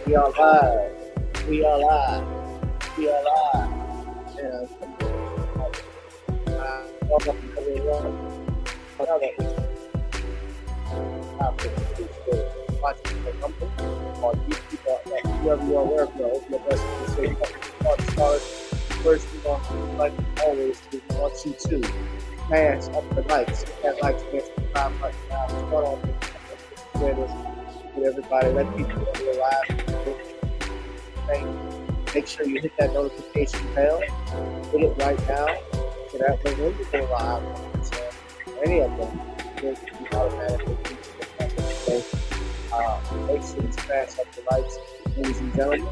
We are live. We are live. We are live. And welcome to another watching the company on YouTube or whoever you are, wherever you are. Hope you're blessed to say first, we want to, like always, we want you to smash up the likes. Hit that like, smash the 5 button now. Start off with everybody, let people know we're live. Make sure you hit that notification bell. Hit it right now so that when we go live, any of them will be automatically make sure to smash up the lights, ladies and gentlemen.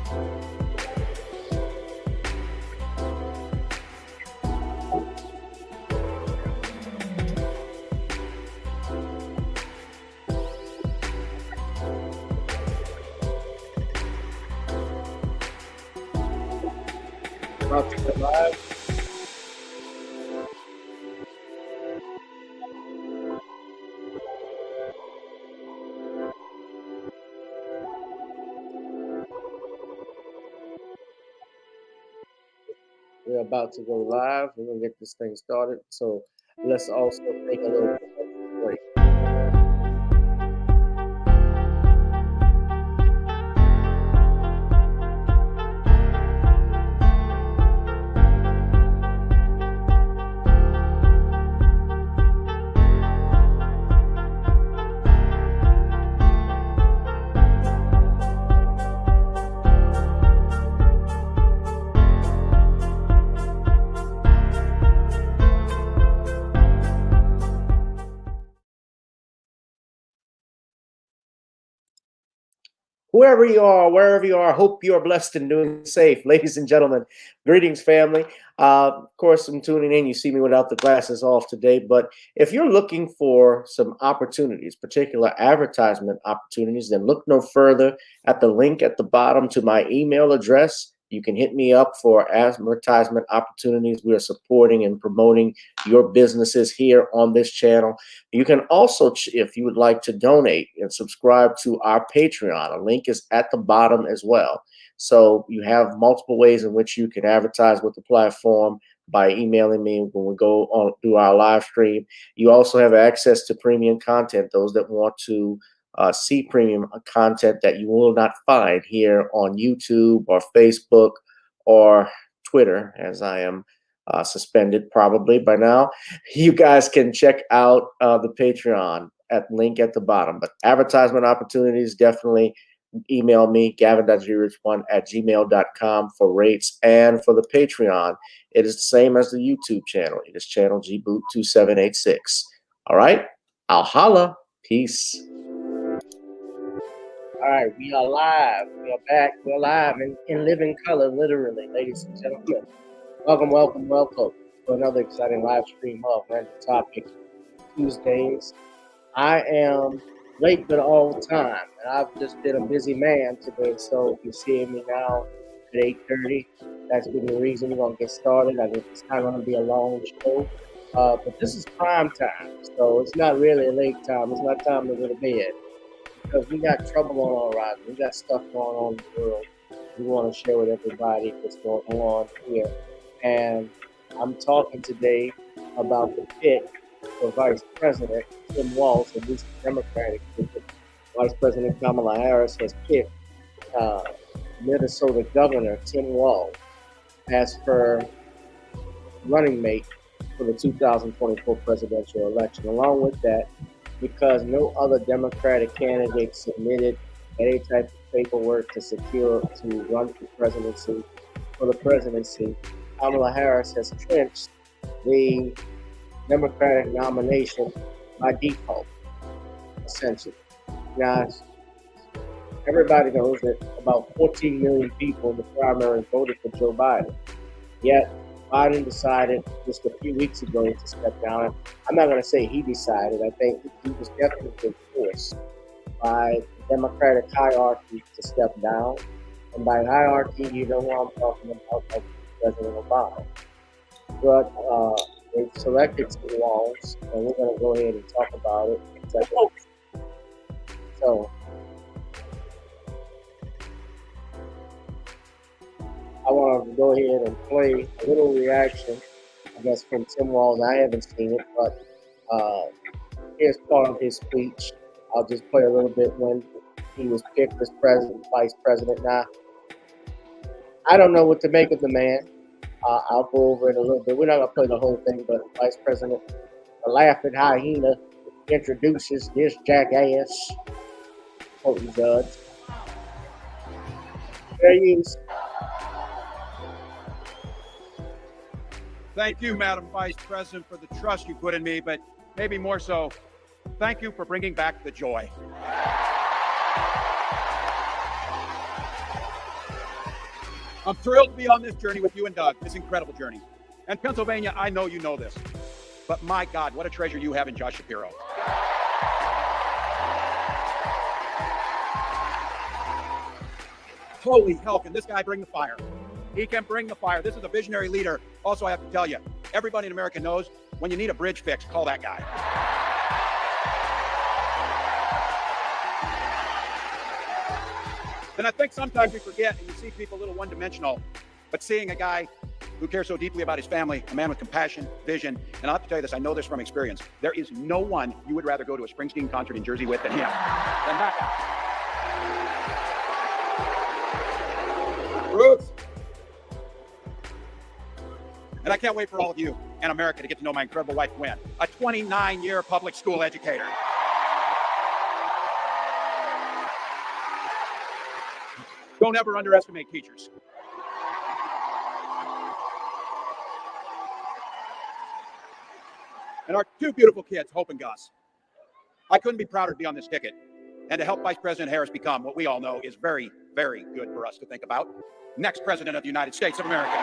About to go live. We're about to go live. We're going to get this thing started. So let's also take a little bit of a break. Wherever you are, hope you are blessed and doing safe. Ladies and gentlemen, greetings, family. Of course, I'm tuning in. You see me without the glasses off today. But if you're looking for some opportunities, particular advertisement opportunities, then look no further at the link at the bottom to my email address. You can hit me up for advertisement opportunities. We are supporting and promoting your businesses here on this channel. You can also, if you would like to donate and subscribe to our Patreon, a link is at the bottom as well. So you have multiple ways in which you can advertise with the platform by emailing me when we go on through our live stream. You also have access to premium content, those that want to see premium content that you will not find here on YouTube or Facebook or Twitter, as I am suspended probably by now. You guys can check out the Patreon at link at the bottom. But advertisement opportunities, definitely email me, gavin.grich1@gmail.com for rates. And for the Patreon, it is the same as the YouTube channel. It is channel gboot2786. All right, I'll holla. Peace. All right, we are live. We are back. We're live in living color, literally, ladies and gentlemen. Welcome, welcome, welcome to another exciting live stream of Random Topics Tuesdays. I am late but all time, and I've just been a busy man today, so if you're seeing me now at 8:30, that's been the reason we're going to get started. I think it's not going to be a long show, but this is prime time, so it's not really a late time. It's not time to go to bed, because we got trouble on our rise. We got stuff going on in the world. We want to share with everybody what's going on here. And I'm talking today about the pick for Vice President Tim Walz, at least the Democratic ticket. Vice President Kamala Harris has picked Minnesota Governor Tim Walz as her running mate for the 2024 presidential election. Along with that, because no other Democratic candidate submitted any type of paperwork to run for the presidency, Kamala Harris has clinched the Democratic nomination by default, essentially. Now, everybody knows that about 14 million people in the primary voted for Joe Biden. Yet, Biden decided just a few weeks ago to step down. I'm not going to say he decided. I think he was definitely forced by the Democratic hierarchy to step down. And by hierarchy, you know who I'm talking about, like President Obama. But they've selected Tim Walz, and we're going to go ahead and talk about it. So, I want to go ahead and play a little reaction, I guess, from Tim Walz. I haven't seen it, but here's part of his speech. I'll just play a little bit when he was picked as vice president. Now, I don't know what to make of the man. I'll go over it a little bit. We're not going to play the whole thing, but Vice President, the laughing hyena, introduces this jackass. Quoting Judge. Fair use. Thank you, Madam Vice President, for the trust you put in me, but maybe more so, thank you for bringing back the joy. I'm thrilled to be on this journey with you and Doug, this incredible journey. And Pennsylvania, I know you know this, but my God, what a treasure you have in Josh Shapiro. Holy hell, can this guy bring the fire? He can bring the fire. This is a visionary leader. Also, I have to tell you, everybody in America knows when you need a bridge fixed, call that guy. And I think sometimes we forget and you see people a little one-dimensional, but seeing a guy who cares so deeply about his family, a man with compassion, vision, and I have to tell you this, I know this from experience, there is no one you would rather go to a Springsteen concert in Jersey with than him, than that guy. Bruce. And I can't wait for all of you and America to get to know my incredible wife, Gwen, a 29-year public school educator. Don't ever underestimate teachers. And our two beautiful kids, Hope and Gus. I couldn't be prouder to be on this ticket and to help Vice President Harris become what we all know is very, very good for us to think about. Next President of the United States of America.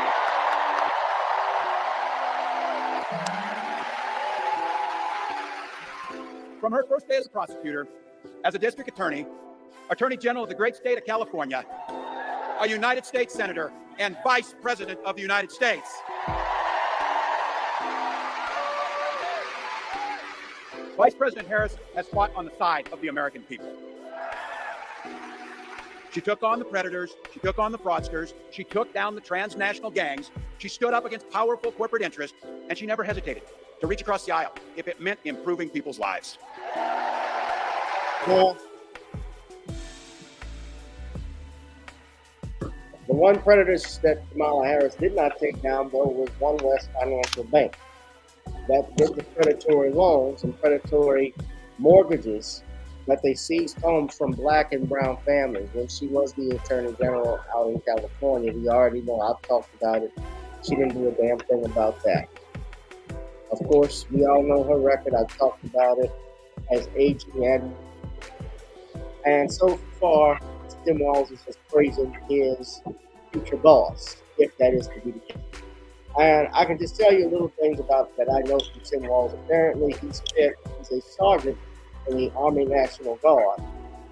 From her first day as a prosecutor, as a district attorney, Attorney General of the great state of California, a United States Senator, and Vice President of the United States. Vice President Harris has fought on the side of the American people. She took on the predators, she took on the fraudsters, she took down the transnational gangs, she stood up against powerful corporate interests, and she never hesitated to reach across the aisle if it meant improving people's lives. Well, the one predator that Kamala Harris did not take down, though, was One West Financial Bank. That did the predatory loans and predatory mortgages that they seized homes from black and brown families. When she was the Attorney General out in California, we already know, I've talked about it. She didn't do a damn thing about that. Of course, we all know her record. I've talked about it as AG and so far, Tim Walz is just praising his future boss, if that is to be the case. And I can just tell you little things about that I know from Tim Walz. Apparently, he's a sergeant in the Army National Guard.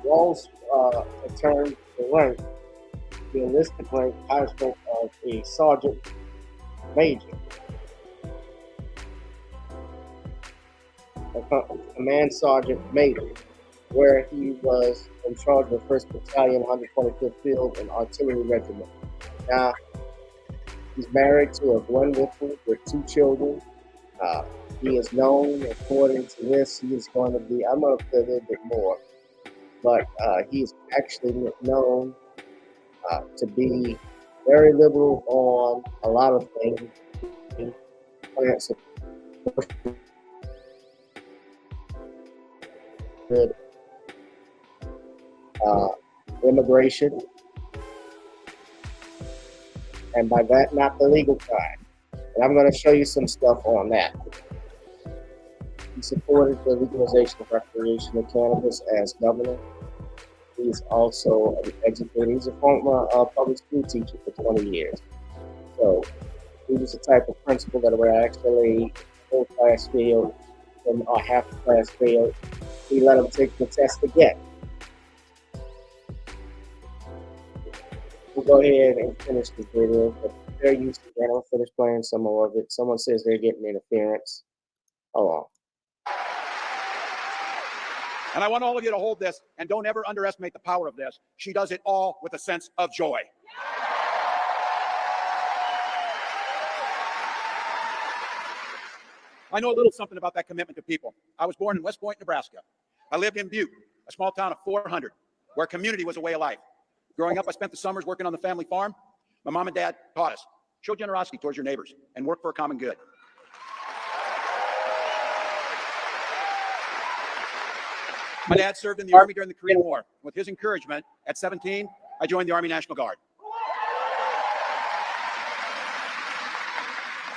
Walz returned the rank, the enlisted rank, highest rank of a sergeant major. A command sergeant major, where he was in charge of the 1st Battalion, 125th Field and Artillery Regiment. Now, he's married to a Gwen Whipple with 2 children. He is known, according to this, he is going to be, I'm going to put a little bit more, but he's actually known to be very liberal on a lot of things. Immigration, and by that, not the legal kind. And I'm going to show you some stuff on that. He supported the legalization of recreational cannabis as governor. He's also an educator. He's a former public school teacher for 20 years. So he was the type of principal that would actually full class fail or half the class fail. He let them take the test again. We'll go ahead and finish the video, but they're used to that. I'll finish playing some more of it. Someone says they're getting interference. Hold on. And I want all of you to hold this, and don't ever underestimate the power of this. She does it all with a sense of joy. I know a little something about that commitment to people. I was born in West Point, Nebraska. I lived in Butte, a small town of 400, where community was a way of life. Growing up, I spent the summers working on the family farm. My mom and dad taught us, show generosity towards your neighbors and work for a common good. My dad served in the Army during the Korean War. With his encouragement, at 17, I joined the Army National Guard.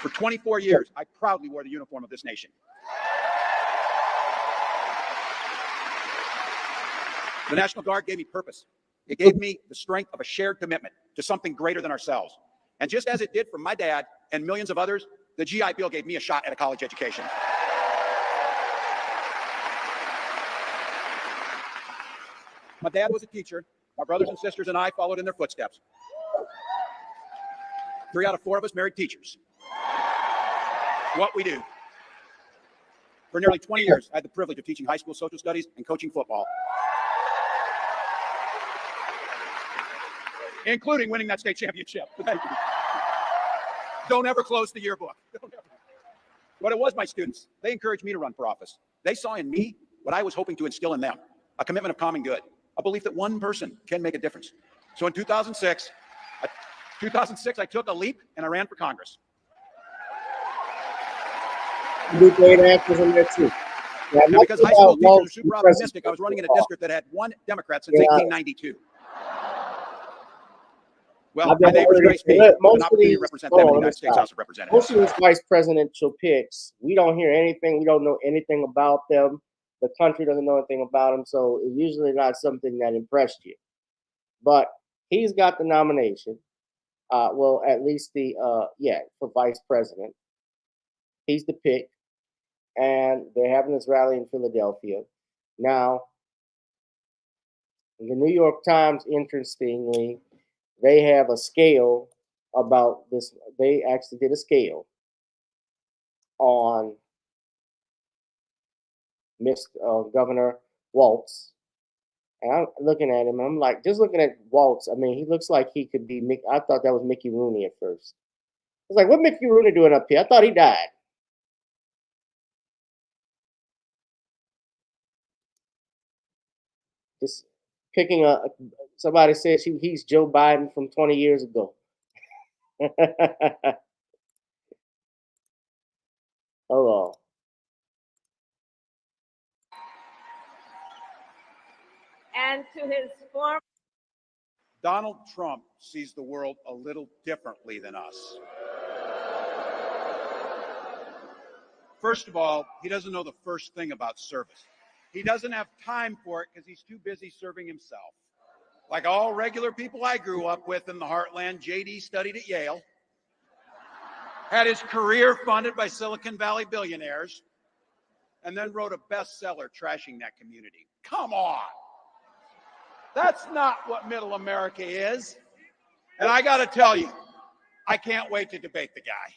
For 24 years, I proudly wore the uniform of this nation. The National Guard gave me purpose. It gave me the strength of a shared commitment to something greater than ourselves. And just as it did for my dad and millions of others, the GI Bill gave me a shot at a college education. My dad was a teacher. My brothers and sisters and I followed in their footsteps. 3 out of 4 of us married teachers. What we do. For nearly 20 years, I had the privilege of teaching high school social studies and coaching football, including winning that state championship. Thank you. Don't ever close the yearbook. But it was my students. They encouraged me to run for office. They saw in me what I was hoping to instill in them, a commitment of common good, a belief that one person can make a difference. So in 2006, I took a leap and I ran for Congress. You do great actors in there too. And because high school teachers are super optimistic, I was running in a district that had 1 Democrat since 1892. Well, my neighbors graced me an opportunity to represent them in the United States House of Representatives. Most of these vice presidential picks, we don't hear anything. We don't know anything about them. The country doesn't know anything about them, so it's usually not something that impressed you. But he's got the nomination. Well, at least for vice president. He's the pick. And they're having this rally in Philadelphia. Now, in the New York Times, interestingly, they have a scale about this. They actually did a scale on Governor Walz. And I'm looking at him, and I'm like, just looking at Walz, I mean, he looks like he could be Mickey. I thought that was Mickey Rooney at first. I was like, what Mickey Rooney doing up here? I thought he died. Just picking a, somebody said he's Joe Biden from 20 years ago. Oh, and to his former. Donald Trump sees the world a little differently than us. First of all, he doesn't know the first thing about service. He doesn't have time for it because he's too busy serving himself. Like all regular people I grew up with in the heartland, JD studied at Yale, had his career funded by Silicon Valley billionaires, and then wrote a bestseller trashing that community. Come on. That's not what middle America is. And I got to tell you, I can't wait to debate the guy.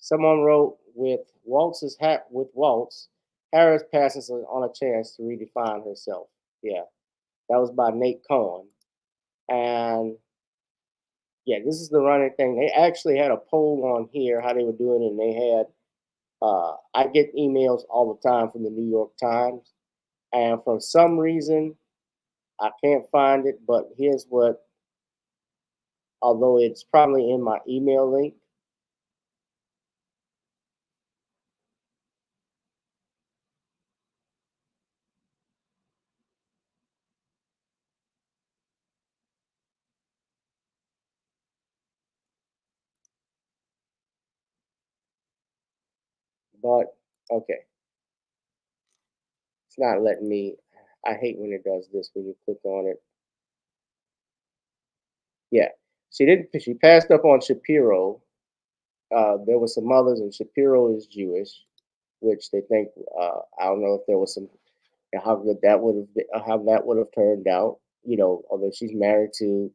someone wrote with Waltz's hat with Waltz, Harris passes on a chance to redefine herself. Yeah, that was by Nate Cohen, and yeah, this is the running thing. They actually had a poll on here how they were doing, and they had. I get emails all the time from the New York Times, and for some reason, I can't find it. But here's what, although it's probably in my email link. But okay, it's not letting me. I hate when it does this when you click on it. Yeah, she didn't. She passed up on Shapiro. There were some others, and Shapiro is Jewish, which they think. I don't know if there was some how good that would have how that would have turned out. You know, although she's married to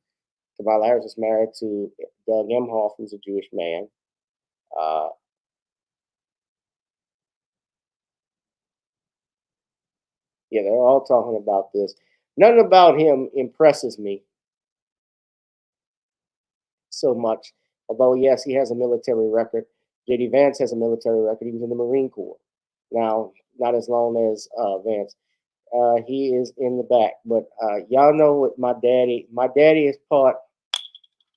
Kamala Harris is married to Doug Emhoff, who's a Jewish man. Uh, yeah, they're all talking about this. Nothing about him impresses me so much. Although, yes, he has a military record. J.D. Vance has a military record. He was in the Marine Corps. Now, not as long as Vance. He is in the back. But y'all know what my daddy is part,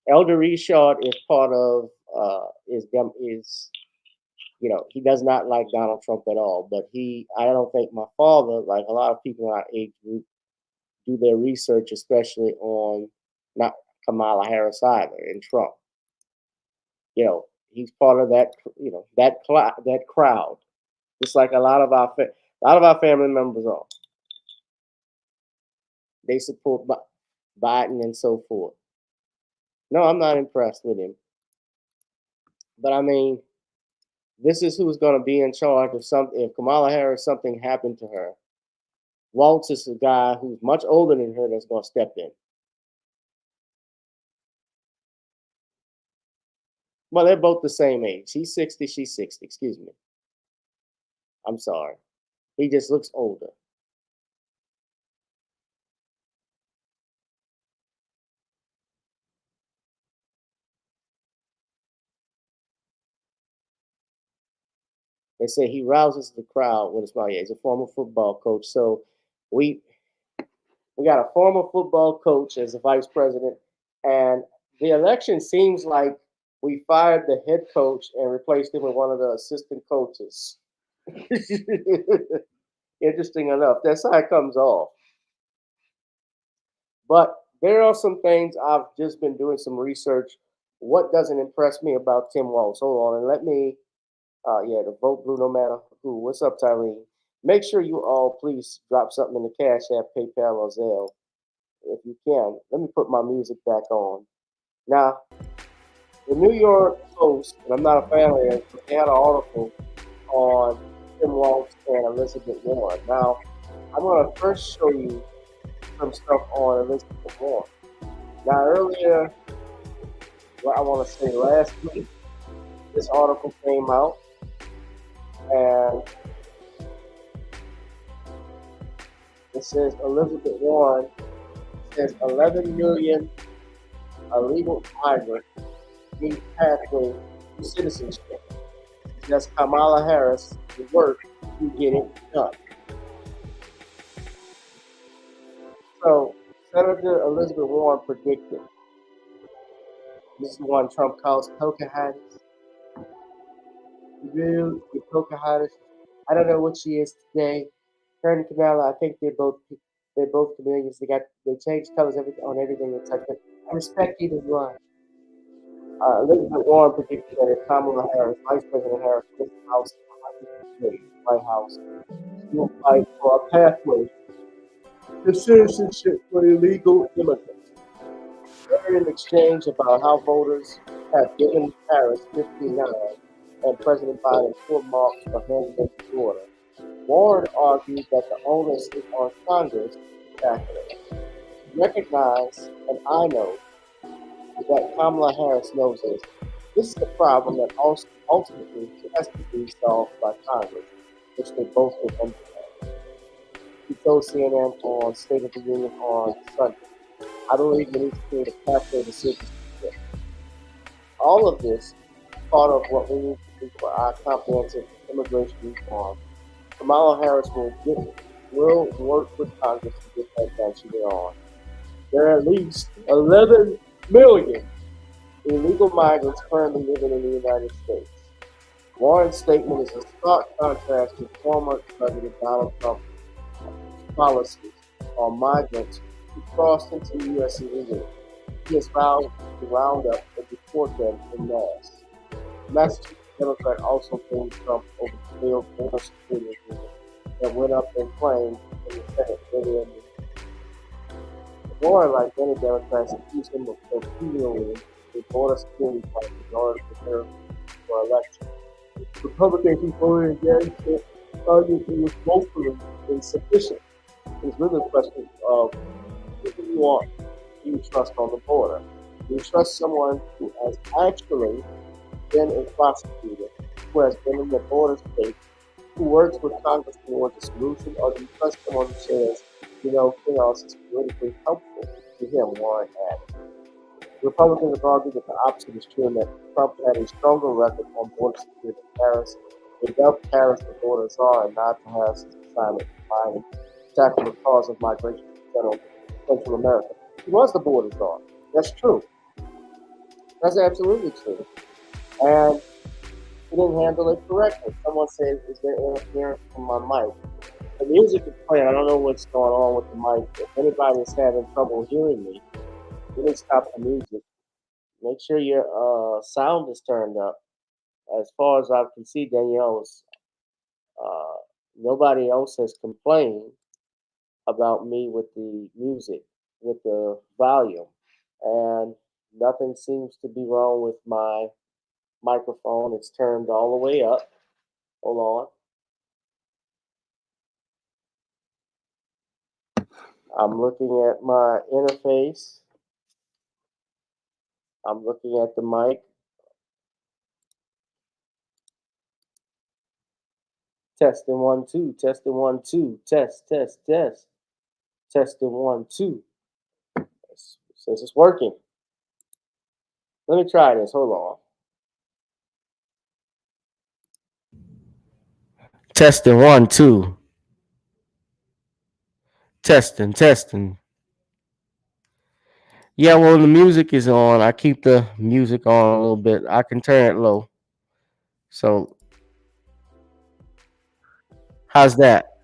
Elder Richard is part of, you know, he does not like Donald Trump at all. But I don't think my father, like a lot of people in our age group, do their research, especially on not Kamala Harris either and Trump. You know, he's part of that. You know, that crowd, just like a lot of our family members are. They support Biden and so forth. No, I'm not impressed with him. But I mean, this is who's going to be in charge of something. If Kamala Harris something happened to her, Waltz is the guy who's much older than her that's going to step in. Well, they're both the same age. He's 60, she's 60. Excuse me. I'm sorry. He just looks older. They say he rouses the crowd with a smile. Yeah, he's a former football coach. So we got a former football coach as the vice president, and the election seems like we fired the head coach and replaced him with one of the assistant coaches. Interesting enough, that's how it comes off. But there are some things I've just been doing some research. What doesn't impress me about Tim Walz? Hold on, and let me. Yeah, the vote blue no matter who. What's up, Tyree? Make sure you all please drop something in the Cash App, PayPal, or Zelle if you can. Let me put my music back on. Now, the New York Post, and I'm not a fan of it, but they had an article on Tim Walz and Elizabeth Warren. Now, I'm going to first show you some stuff on Elizabeth Warren. Now, earlier, I want to say last week, this article came out, and it says Elizabeth Warren says 11 million illegal migrants need pathway to citizenship. That's Kamala Harris to work to get it done. So, Senator Elizabeth Warren predicted. This is the one Trump calls Pocahontas. Real Pocahontas. I don't know what she is today. Her and Kamala, I think they're both chameleons. They change colors on everything they touch. But I respect either one. Elizabeth Warren predicted that if Kamala Harris, Vice President Harris, gets the House, White House, she will fight for a pathway to citizenship for illegal immigrants. During an exchange about how voters have given Harris 59 and President Biden 4 marks for handling the order, Warren argued that the onus is on Congress to tackle it. Recognize, and I know, that Kamala Harris knows this. This is the problem that ultimately has to be solved by Congress, which they both would understand. He told CNN on State of the Union on Sunday, I believe we need to create a pathway to citizenship. All of this is part of what we need to do for our comprehensive immigration reform. Kamala Harris will work with Congress to get that done. She went on. There are at least 11 million illegal migrants currently living in the United States. Warren's statement is a stark contrast to former President Donald Trump's policies on migrants who crossed into the U.S. illegally. He has vowed to round up and deport them in mass. Massachusetts Democrat also blamed Trump over the failed border security agreement that went up in flames in the Senate earlier in the year. Warren, like many Democrats, accused him of fueling a border security plan in order to prepare for election. Republicans who voted against it argued it was woefully insufficient. It's really a question of who do you want you trust on the border? Do you trust someone who has actually been a prosecutor, who has been in the border state, who works with Congress towards a solution, or do you trust someone who says, chaos is politically helpful to him, Warren added. Republicans have argued that the opposite is true and that Trump had a stronger record on border security than Harris. They dubbed Harris the border czar and not to Harris's assignment to find and tackle the cause of migration to Central America. He was the border czar. That's true. That's absolutely true. And he didn't handle it correctly. Someone said, is there interference from my mic? The music is playing. I don't know what's going on with the mic. If anybody is having trouble hearing me, really stop the music. Make sure your sound is turned up. As far as I can see, Danielle's, nobody else has complained about me with the music, with the volume. And nothing seems to be wrong with my microphone. It's turned all the way up. Hold on. I'm looking at my interface. I'm looking at the mic. Testing 1 2. Testing 1 2. Test. Testing 1 2. It says it's working. Let me try this. Hold on. Testing 1 2. Testing. Yeah, well, the music is on. I keep the music on a little bit. I can turn it low. So, how's that?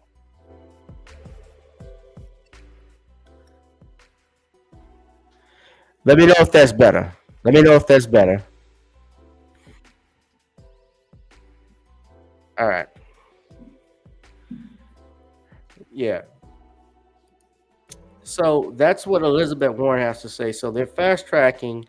Let me know if that's better. All right. Yeah. So that's what Elizabeth Warren has to say. So they're fast tracking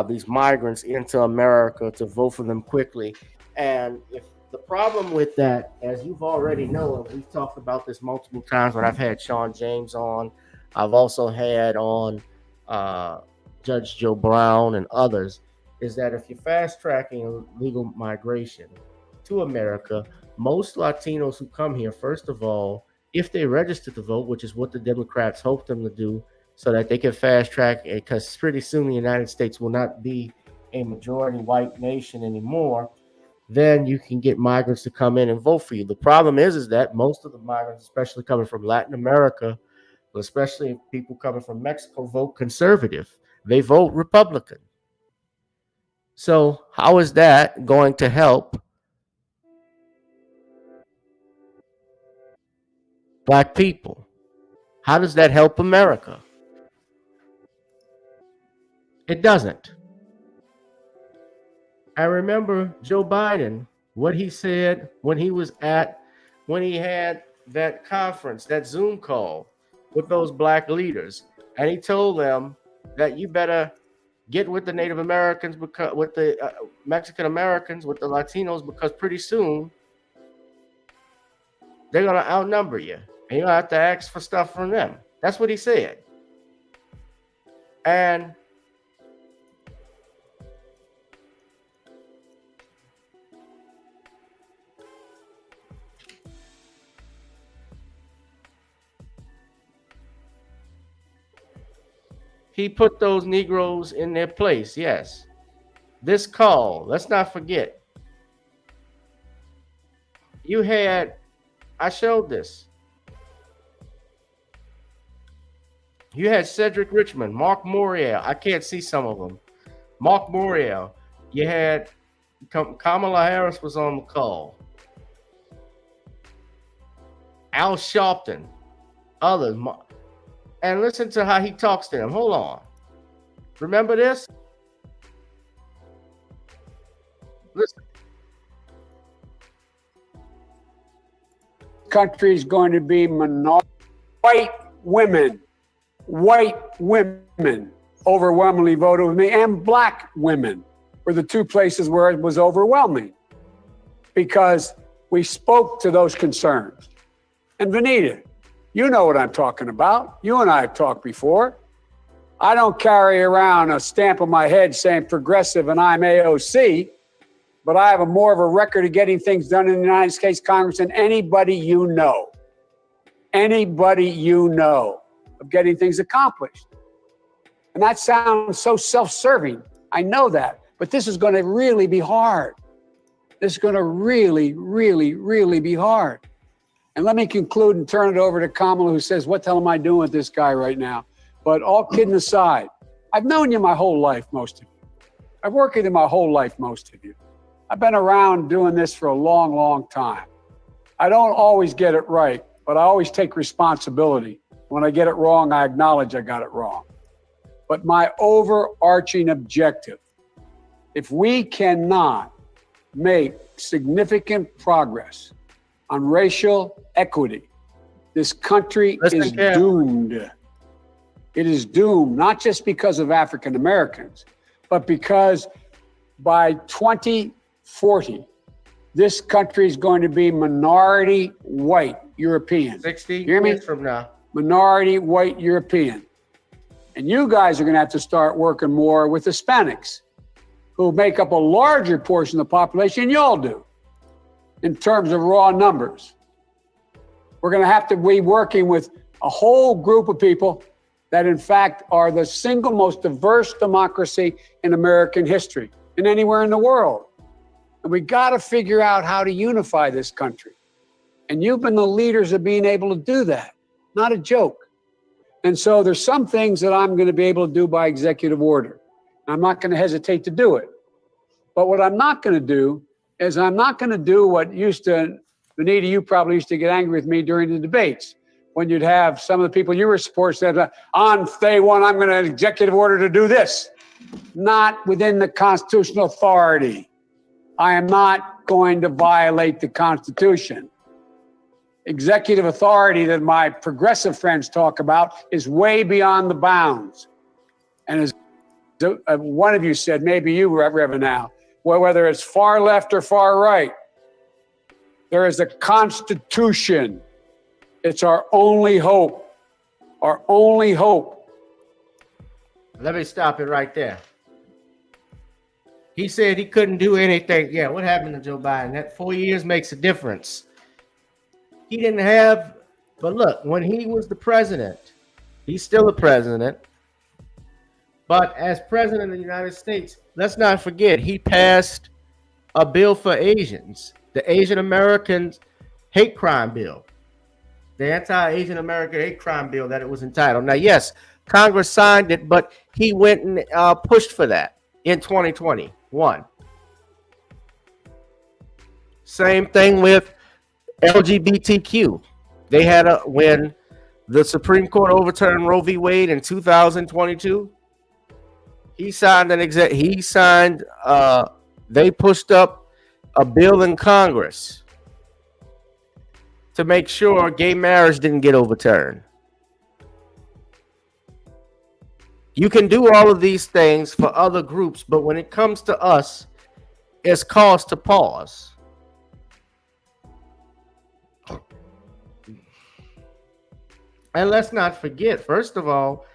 these migrants into America to vote for them quickly. And if the problem with that, as you've already known, we've talked about this multiple times when I've had Sean James on. I've also had on Judge Joe Brown and others, is that if you're fast tracking legal migration to America, most Latinos who come here, first of all, if they register to vote, which is what the Democrats hope them to do, so that they can fast track it, because pretty soon the United States will not be a majority white nation anymore, then you can get migrants to come in and vote for you. The problem is that most of the migrants, especially coming from Latin America, especially people coming from Mexico, vote conservative. They vote Republican. So how is that going to help Black people? How does that help America? It doesn't. I remember Joe Biden, what he said when he had that conference, that Zoom call with those Black leaders, and he told them that you better get with the Native Americans, because with the Mexican Americans, with the Latinos, because pretty soon they're gonna outnumber you, and you're gonna have to ask for stuff from them. That's what he said. And he put those Negroes in their place, yes. This call, let's not forget, I showed this. You had Cedric Richmond, Mark Morial. I can't see some of them. Mark Morial. You had Kamala Harris was on the call. Al Sharpton, others. And listen to how he talks to them. Hold on. Remember this? Listen. Country is going to be white women overwhelmingly voted with me, and Black women were the two places where it was overwhelming, because we spoke to those concerns. And Vanita, you know what I'm talking about. You and I have talked before. I don't carry around a stamp on my head saying progressive and I'm AOC, but I have more of a record of getting things done in the United States Congress than anybody you know. Anybody you know of getting things accomplished. And that sounds so self-serving. I know that, but this is going to really be hard. This is going to really, really, really be hard. And let me conclude and turn it over to Kamala, who says, what the hell am I doing with this guy right now? But all kidding aside, I've known you my whole life, most of you. I've worked with you my whole life, most of you. I've been around doing this for a long, long time. I don't always get it right, but I always take responsibility. When I get it wrong, I acknowledge I got it wrong. But my overarching objective, if we cannot make significant progress on racial equity, this country is doomed. It is doomed, not just because of African Americans, but because by 2040, this country is going to be minority white European. 60 Hear me? years from now. Minority white European. And you guys are going to have to start working more with Hispanics, who make up a larger portion of the population than y'all do in terms of raw numbers. We're going to have to be working with a whole group of people that, in fact, are the single most diverse democracy in American history and anywhere in the world. And we got to figure out how to unify this country. And you've been the leaders of being able to do that. Not a joke. And so there's some things that I'm going to be able to do by executive order. I'm not going to hesitate to do it. But what I'm not going to do is I'm not going to do what used to, Vanita, you probably used to get angry with me during the debates, when you'd have some of the people you were supporting say, on day one, I'm going to executive order to do this. Not within the constitutional authority. I am not going to violate the Constitution. executive authority that my progressive friends talk about is way beyond the bounds. And as one of you said, maybe you, Reverend now, whether it's far left or far right, there is a Constitution. It's our only hope. Our only hope. Let me stop it right there. He said he couldn't do anything. Yeah, what happened to Joe Biden? That 4 years makes a difference. He didn't have, but look, when he was the president, he's still a president. But as president of the United States, let's not forget, he passed a bill for Asians, the Asian Americans hate crime bill, the anti-Asian American hate crime bill that it was entitled. Now, yes, Congress signed it, but he went and pushed for that in 2021. Same thing with LGBTQ. They had when the Supreme Court overturned Roe v. Wade in 2022. He signed they pushed up a bill in Congress to make sure gay marriage didn't get overturned. You can do all of these things for other groups, but when it comes to us, it's cause to pause. And let's not forget, first of all,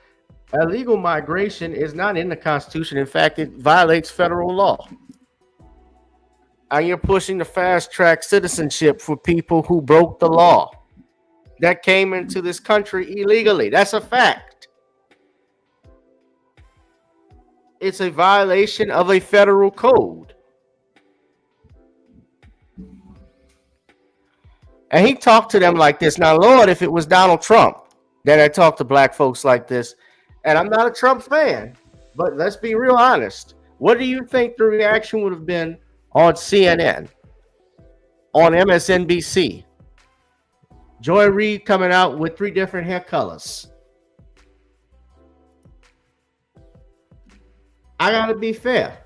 illegal migration is not in the Constitution. In fact, it violates federal law. And you're pushing the fast track citizenship for people who broke the law, that came into this country illegally. That's a fact. It's a violation of a federal code. And he talked to them like this. Now, Lord, if it was Donald Trump that had talked to black folks like this, and I'm not a Trump fan, but let's be real honest. What do you think the reaction would have been on CNN, on MSNBC? Joy Reid coming out with 3 different hair colors. I gotta be fair.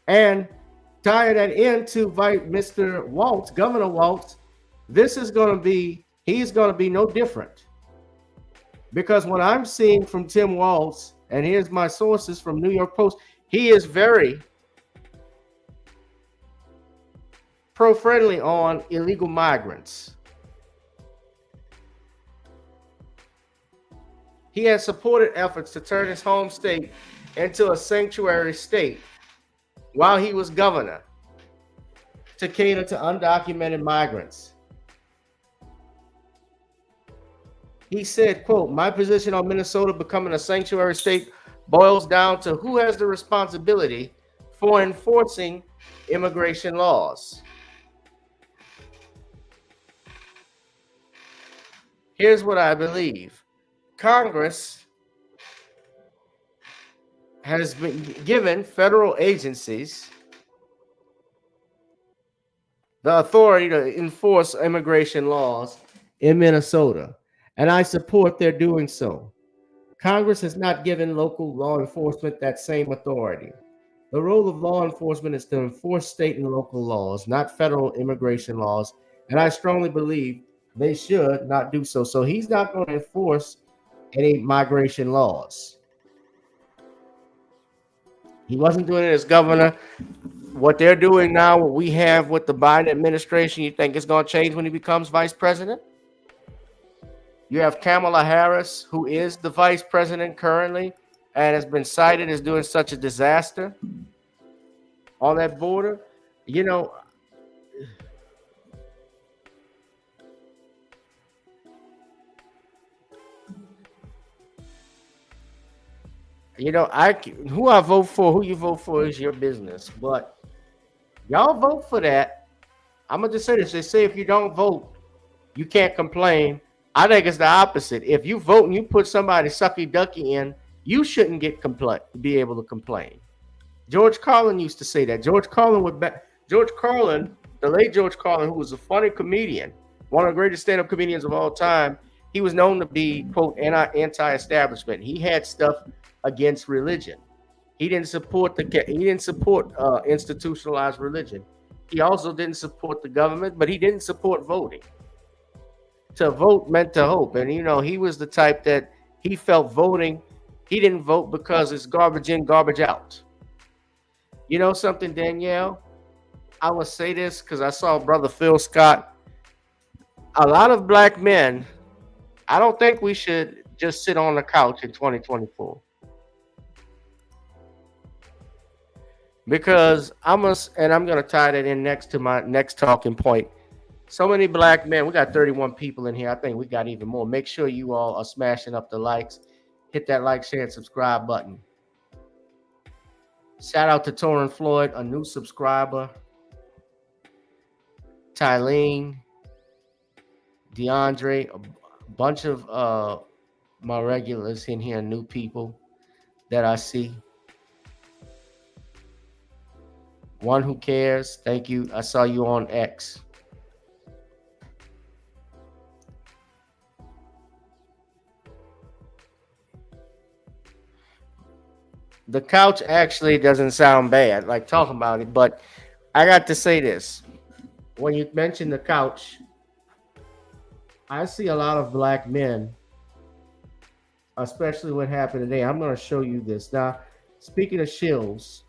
And tie that into Mr. Walz, Governor Walz, he's gonna be no different. Because what I'm seeing from Tim Walz, and here's my sources from New York Post, he is very pro-friendly on illegal migrants. He has supported efforts to turn his home state into a sanctuary state while he was governor to cater to undocumented migrants. He said, quote, "My position on Minnesota becoming a sanctuary state boils down to who has the responsibility for enforcing immigration laws." Here's what I believe. Congress has been given federal agencies the authority to enforce immigration laws in Minnesota, and I support their doing so. Congress has not given local law enforcement that same authority. The role of law enforcement is to enforce state and local laws, not federal immigration laws, and I strongly believe they should not do so. So he's not going to enforce any migration laws. He wasn't doing it as governor. What they're doing now, what we have with the Biden administration, you think it's going to change when he becomes vice president? You have Kamala Harris, who is the vice president currently and has been cited as doing such a disaster on that border. You know, who I vote for, who you vote for is your business. But y'all vote for that. I'm going to just say this. They say if you don't vote, you can't complain. I think it's the opposite. If you vote and you put somebody sucky ducky in, you shouldn't be able to complain. George Carlin used to say that. George Carlin, the late George Carlin, who was a funny comedian, one of the greatest stand-up comedians of all time, he was known to be, quote, anti-establishment. He had stuff against religion. He didn't support institutionalized religion. He also didn't support the government, but he didn't support voting. To vote meant to hope. And, he was the type that he felt voting, he didn't vote because it's garbage in, garbage out. You know something, Danielle? I will say this because I saw Brother Phil Scott. A lot of black men, I don't think we should just sit on the couch in 2024. Because I'm going to tie that in next to my next talking point. So many black men. We got 31 people in here. I think we got even more. Make sure you all are smashing up the likes. Hit that like, share, and subscribe button. Shout out to Torrin Floyd, a new subscriber. Tylene, DeAndre, a bunch of my regulars in here, new people that I see. One who cares. Thank you. I saw you on X. The couch actually doesn't sound bad, like talking about it, but I got to say this. When you mention the couch, I see a lot of black men, especially what happened today. I'm going to show you this. Now, speaking of shills,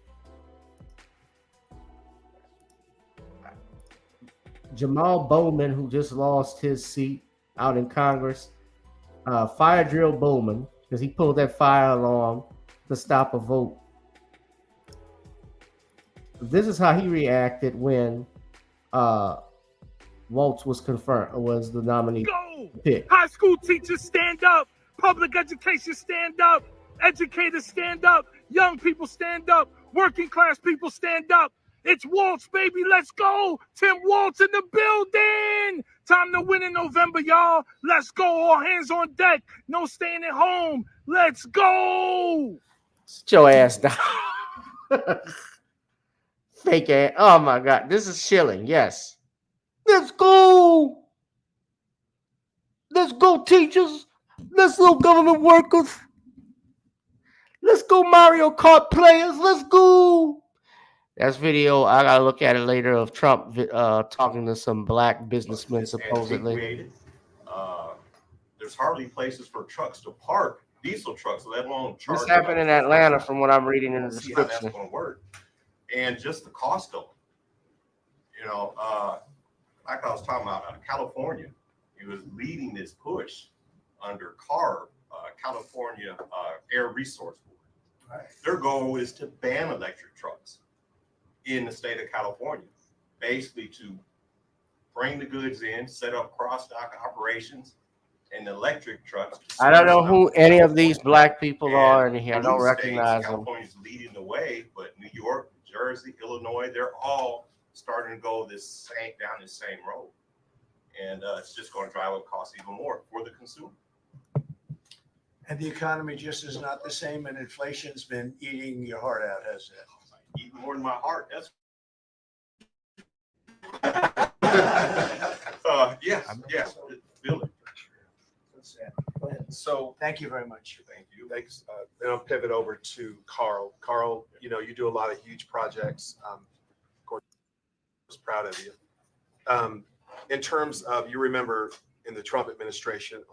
Jamal Bowman, who just lost his seat out in Congress, fire drill Bowman because he pulled that fire alarm to stop a vote. This is how he reacted when Walz was the nominee. Go! Pick. High school teachers stand up. Public education stand up. Educators stand up. Young people stand up. Working class people stand up. It's Walz, baby. Let's go. Tim Walz in the building. Time to win in November, y'all. Let's go. All hands on deck. No staying at home. Let's go. Sit your ass down. Fake ass. Oh, my God. This is chilling. Yes. Let's go. Let's go, teachers. Let's go, government workers. Let's go, Mario Kart players. Let's go. That's video. I gotta look at it later of Trump talking to some black businessmen supposedly. There's hardly places for trucks to park, diesel trucks, let alone charge. This happened in Atlanta, from what I'm reading in the description. See how that's description. going to work, and just the cost of it. Like I was talking about, out of California, he was leading this push under CARB, California Air Resource Board. Right. Their goal is to ban electric trucks in the state of California, basically to bring the goods in, set up cross-dock operations, and electric trucks. I don't know who any of these black people are in here. I don't recognize them. California's leading the way, but New York, New Jersey, Illinois, they're all starting to go down this same road. And it's just going to drive up costs even more for the consumer. And the economy just is not the same, and inflation's been eating your heart out, hasn't it? Eating more than my heart. That's yes. Feel it. Go ahead. So thank you very much. Thank you. Thanks. Then I'll pivot over to Carl. Carl, you do a lot of huge projects. Of course, I was proud of you. In terms of, you remember in the Trump administration,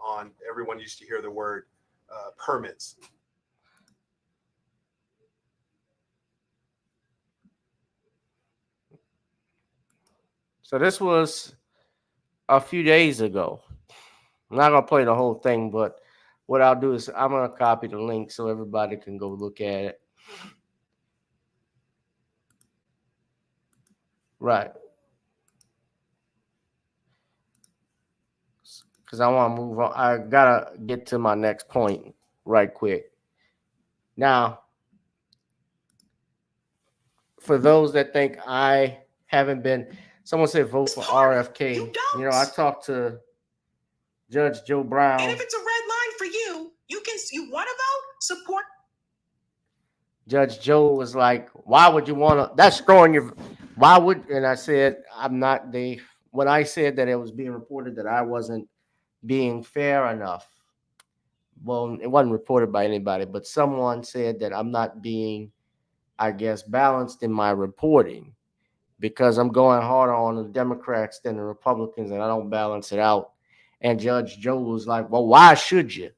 everyone used to hear the word permits. So this was a few days ago. I'm not going to play the whole thing, but what I'll do is I'm going to copy the link so everybody can go look at it. Right. Because I want to move on. I got to get to my next point right quick. Now, for those that think I haven't been... Someone said vote for RFK. I talked to Judge Joe Brown. And if it's a red line for you, you want to vote, support. Judge Joe was like, why would you want to? That's throwing your. Why would? And I said, I'm not. When I said that it was being reported that I wasn't being fair enough. Well, it wasn't reported by anybody, but someone said that I'm not being, I guess, balanced in my reporting. because I'm going harder on the Democrats than the Republicans, and I don't balance it out. And Judge Joe was like, well, why should you?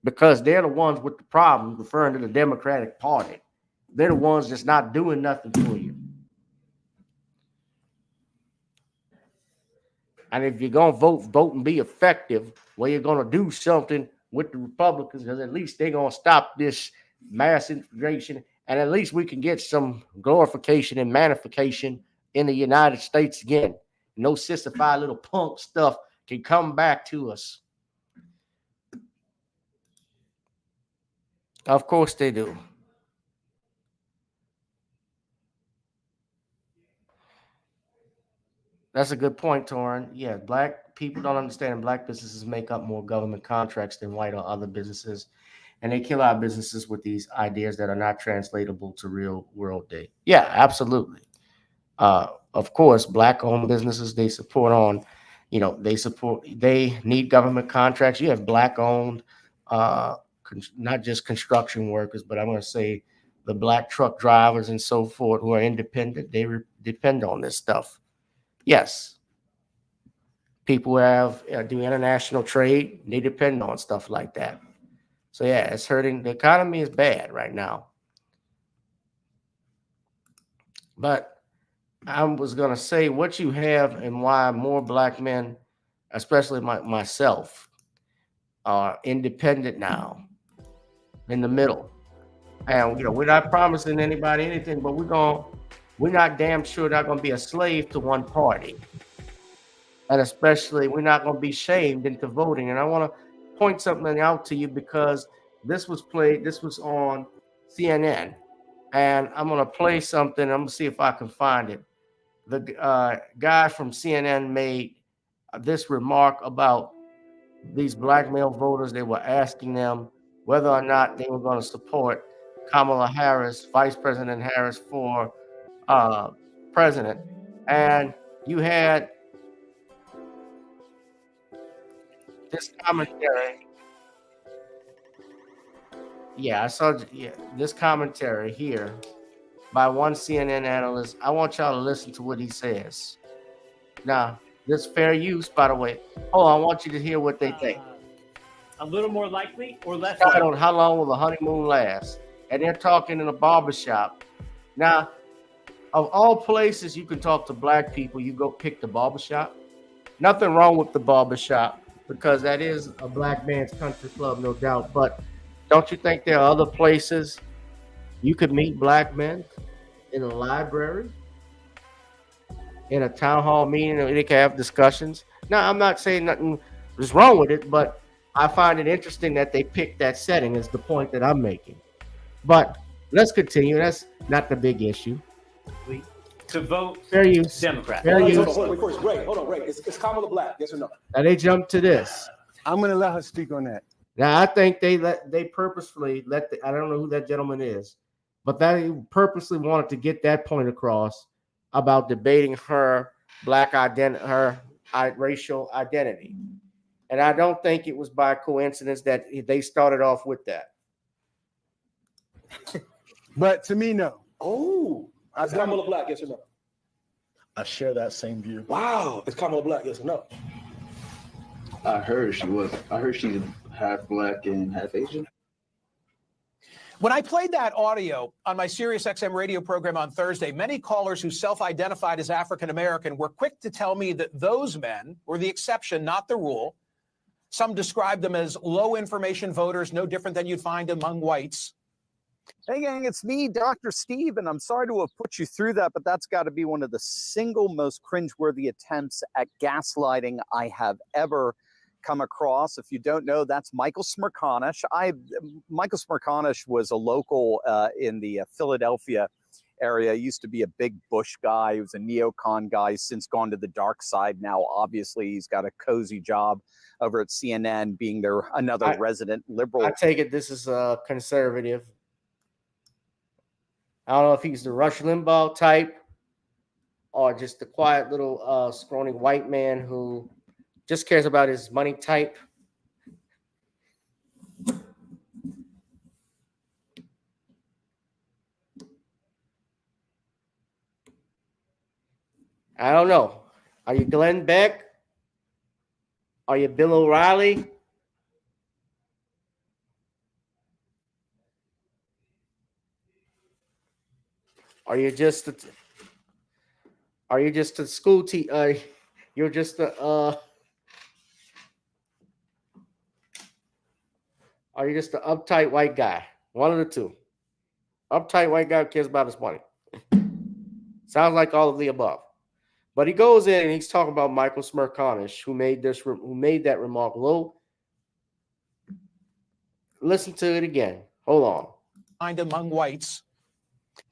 Because they're the ones with the problem, referring to the Democratic Party. They're the ones that's not doing nothing for you. And if you're going to vote and be effective, well, you're going to do something with the Republicans, because at least they're going to stop this mass integration, and at least we can get some glorification and magnification in the United States again. No sissified little punk stuff can come back to us. Of course they do. That's a good point, Torrin. Yeah, black people don't understand black businesses make up more government contracts than white or other businesses. And they kill our businesses with these ideas that are not translatable to real world day. Yeah, absolutely. Of course, black-owned businesses, they need government contracts. You have black-owned, not just construction workers, but I'm going to say the black truck drivers and so forth who are independent. They depend on this stuff. Yes. People who do international trade, they depend on stuff like that. So yeah, it's hurting. The economy is bad right now. But I was going to say what you have and why more black men, especially myself, are independent now, in the middle. And we're not promising anybody anything, but we're not damn sure not going to be a slave to one party. And especially we're not going to be shamed into voting. And I want to point something out to you, because this was on CNN, and I'm going to play something. I'm going to see if I can find it. The guy from CNN made this remark about these black male voters. They were asking them whether or not they were going to support Kamala Harris, Vice President Harris, for president. And you had this commentary. Yeah, I saw this commentary here by one CNN analyst. I want y'all to listen to what he says. Now, this fair use, by the way. Oh, I want you to hear what they think. A little more likely or less likely? likely? How long will the honeymoon last? And they're talking in a barbershop. Now, of all places you can talk to black people, you go pick the barbershop. Nothing wrong with the barbershop, because that is a black man's country club, no doubt. But don't you think there are other places you could meet black men? In a library, in a town hall meeting, they can have discussions. Now, I'm not saying nothing is wrong with it, but I find it interesting that they picked that setting, is the point that I'm making. But let's continue. That's not the big issue. To vote fair use. Democrat. Fair use. Hold on, Ray. Hold on, Ray. Is Kamala black? Yes or no? Now they jumped to this. I'm going to let her speak on that. Now I think they purposefully I don't know who that gentleman is, but they purposely wanted to get that point across about debating her black identity, her racial identity. And I don't think it was by coincidence that they started off with that. But to me, no. Oh, is Kamala black? Yes or no? I share that same view. Wow, is Kamala black? Yes or no? I heard she was. I heard she's half black and half Asian. When I played that audio on my SiriusXM radio program on Thursday, many callers who self-identified as African-American were quick to tell me that those men were the exception, not the rule. Some described them as low-information voters, no different than you'd find among whites. Hey, gang, it's me, Dr. Steve, and I'm sorry to have put you through that, but that's got to be one of the single most cringeworthy attempts at gaslighting I have ever come across. If you don't know, that's Michael Smerconish. Michael Smerconish was a local in the Philadelphia area. He used to be a big Bush guy. He was a neocon guy. He's since gone to the dark side. Now, obviously, he's got a cozy job over at CNN, being another resident liberal. I take it this is a conservative. I don't know if he's the Rush Limbaugh type or just the quiet little scrawny white man who just cares about his money type. I don't know. Are you Glenn Beck? Are you Bill O'Reilly? Are you just a school teacher? You're just a are you just an uptight white guy? One of the two. Uptight white guy who cares about his money. Sounds like all of the above. But he goes in and he's talking about Michael Smerconish, who made that remark. Low. Listen to it again. Hold on. Find among whites.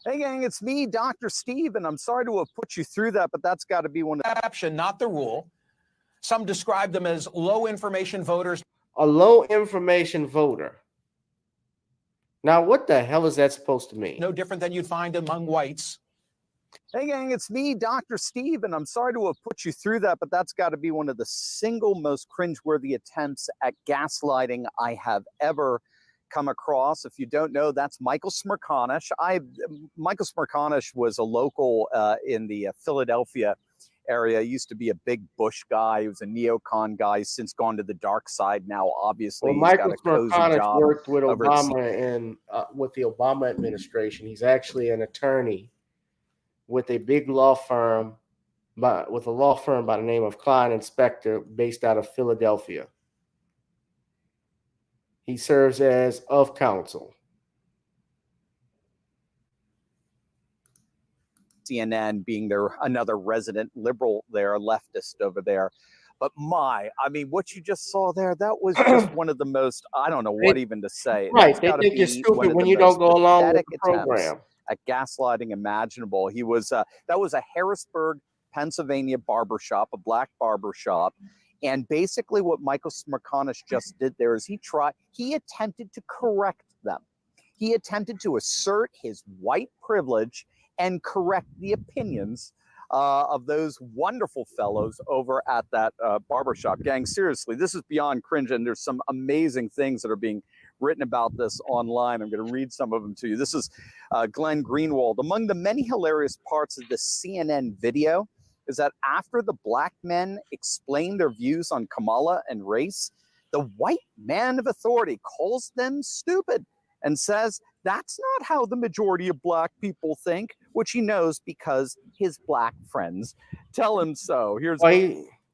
Hey, gang, it's me, Dr. Steve, and I'm sorry to have put you through that, but that's got to be one of the Exception, not the rule. Some describe them as low information voters. A low information voter. Now, what the hell is that supposed to mean? No different than you'd find among whites. Hey, gang, it's me, Dr. Steve, and I'm sorry to have put you through that, but that's got to be one of the single most cringeworthy attempts at gaslighting I have ever come across. If you don't know, that's Michael Smerconish. Michael Smerconish was a local in the Philadelphia area. He used to be a big Bush guy. He was a neocon guy. He's since gone to the dark side now, obviously. Well, Michael Smerconish worked with Obama and with the Obama administration. He's actually an attorney with a big law firm, by the name of Klein and Spector, based out of Philadelphia. He serves as of counsel. CNN being another resident liberal there, leftist over there. But I mean, what you just saw there, that was just one of the most, I don't know what even to say. Right, they think you're stupid when you don't go along with the program. At gaslighting imaginable. He was, that was a Harrisburg, Pennsylvania barbershop, a black barbershop. And basically what Michael Smerconish just did there is he attempted to correct them. He attempted to assert his white privilege and correct the opinions of those wonderful fellows over at that barbershop. Gang, seriously, this is beyond cringe, and there's some amazing things that are being written about this online. I'm going to read some of them to you. This is Glenn Greenwald. Among the many hilarious parts of the CNN video is that after the black men explain their views on Kamala and race, the white man of authority calls them stupid and says that's not how the majority of black people think, which he knows because his black friends tell him so. Here's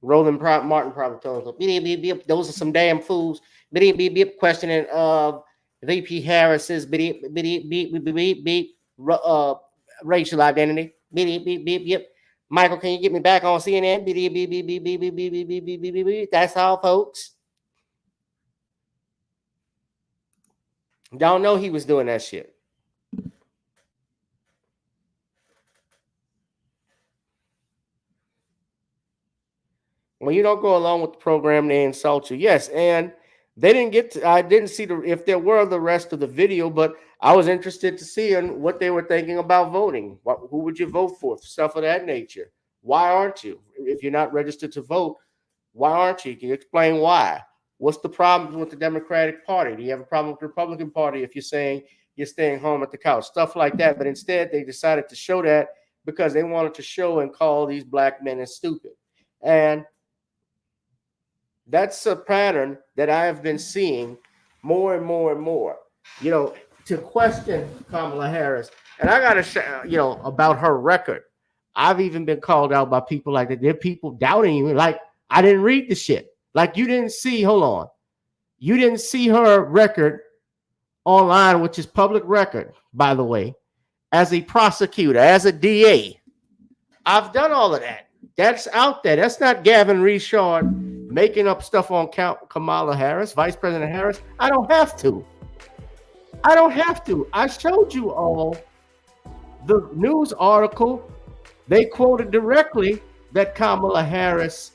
Roland Martin probably told him, those are some damn fools. Questioning VP Harris's racial identity. Michael, can you get me back on CNN? That's all, folks. Don't know he was doing that shit. When you don't go along with the program, they insult you. Yes, and they didn't get to, I didn't see if there were the rest of the video, but I was interested to see what they were thinking about voting. Who would you vote for? Stuff of that nature. Why aren't you? If you're not registered to vote, why aren't you? Can you explain why? What's the problem with the Democratic Party? Do you have a problem with the Republican Party if you're saying you're staying home at the couch? Stuff like that. But instead, they decided to show that because they wanted to show and call these black men as stupid. And that's a pattern that I have been seeing more and more and more. You know, to question Kamala Harris, and I got to say, about her record. I've even been called out by people like that. There are people doubting you. Like, I didn't read the shit. Like, you didn't see, you didn't see her record online, which is public record, by the way, as a prosecutor, as a DA. I've done all of that. That's out there. That's not Gavin Richard making up stuff on Kamala Harris, Vice President Harris. I don't have to. I showed you all the news article. They quoted directly that Kamala Harris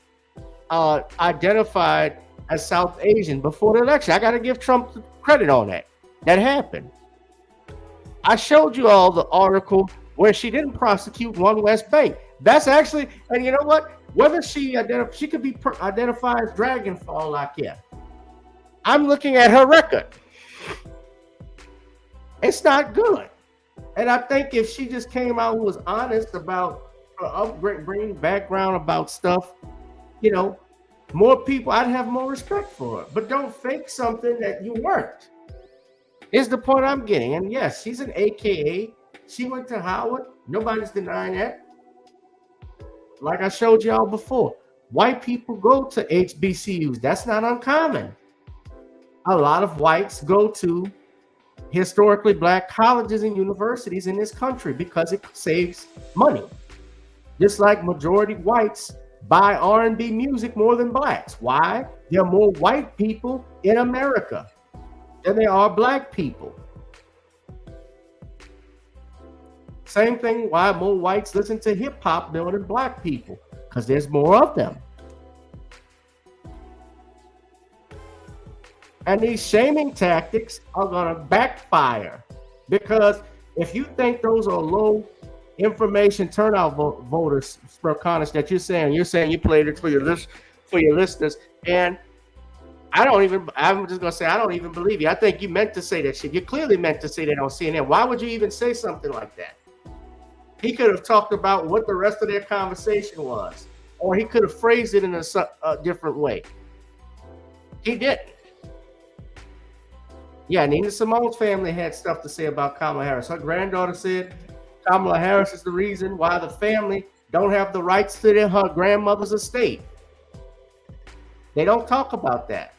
identified as South Asian before the election. I got to give Trump credit on that. That happened. I showed you all the article where she didn't prosecute One West Bank. That's actually, and you know what? Whether she could be identified as Dragon for all I care. I'm looking at her record. It's not good. And I think if she just came out and was honest about upgrade, bring background about stuff, you know, more people, I'd have more respect for it. But don't fake something that you weren't. Is the point I'm getting. And yes, she's an AKA. She went to Howard. Nobody's denying that. Like I showed y'all before, white people go to HBCUs. That's not uncommon. A lot of whites go to historically black colleges and universities in this country because it saves money. Just like majority whites buy R&B music more than blacks. Why? There are more white people in America than there are black people. Same thing why more whites listen to hip hop more than black people, because there's more of them. And these shaming tactics are going to backfire, because if you think those are low information turnout voters from Congress that you're saying you played it for your listeners, and I'm just gonna say I don't even believe you. I think you meant to say that shit. You clearly meant to say that on CNN. Why would you even say something like that? He could have talked about what the rest of their conversation was, or he could have phrased it in a different way. He didn't. Yeah, Nina Simone's family had stuff to say about Kamala Harris. Her granddaughter said Kamala Harris is the reason why the family don't have the rights to her grandmother's estate. They don't talk about that.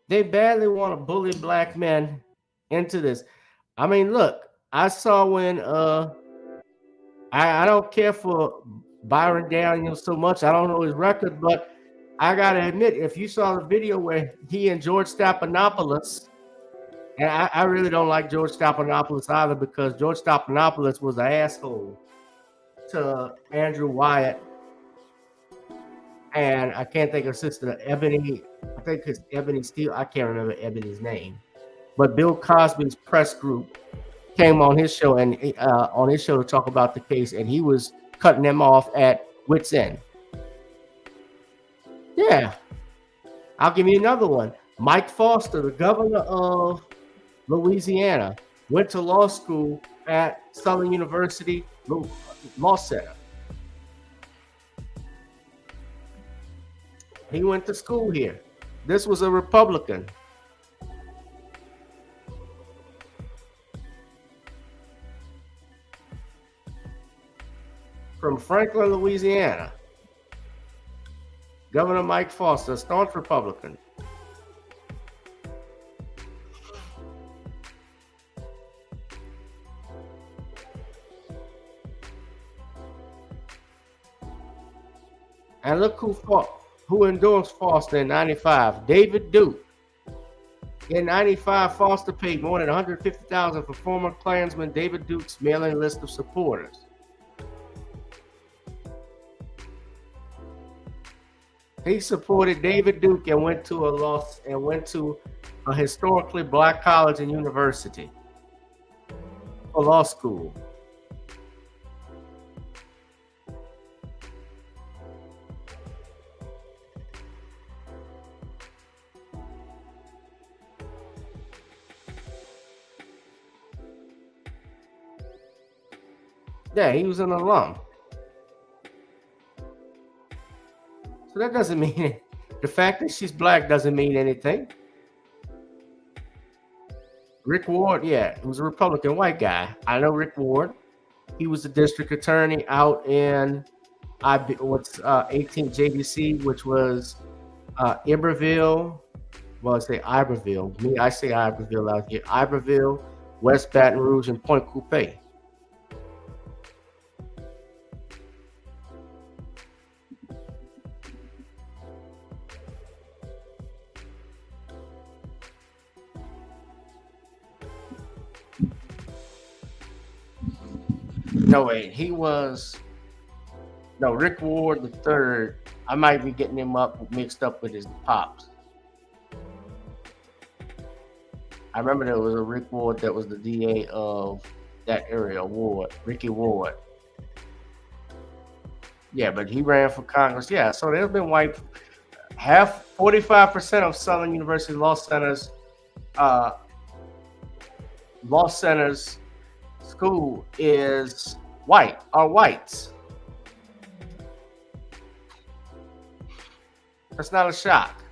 They badly want to bully black men into this. I mean, look, I saw when I don't care for Byron Daniel so much. I don't know his record, but I gotta admit, if you saw the video where he and George Stephanopoulos, and I really don't like George Stephanopoulos either, because George Stephanopoulos was an asshole to Andrew Wyatt, and I can't think of Sister Ebony. I think it's Ebony Steele. I can't remember Ebony's name, but Bill Cosby's press group came on his show to talk about the case, and he was cutting them off at wit's end. Yeah, I'll give you another one. Mike Foster, the governor of Louisiana, went to law school at Southern University Law Center. He went to school here. This was a Republican. From Franklin, Louisiana. Governor Mike Foster, a staunch Republican. And look who endorsed Foster in 95. David Duke. In 95, Foster paid more than $150,000 for former Klansman David Duke's mailing list of supporters. He supported David Duke and went to a historically black college and university for law school. Yeah, he was an alum. So that doesn't mean the fact that she's black doesn't mean anything. Rick Ward, yeah, he was a Republican white guy. I know Rick Ward. He was a district attorney out in 18th JDC, which was Iberville. Well, I say Iberville. I say Iberville out here. Iberville, West Baton Rouge, and Point Coupe. No, wait, Rick Ward III. I might be getting him mixed up with his pops. I remember there was a Rick Ward that was the DA of that area, Ricky Ward. Yeah, but he ran for Congress. Yeah, so there's been white. 45% of Southern University Law Center's school is white, are whites. That's not a shock.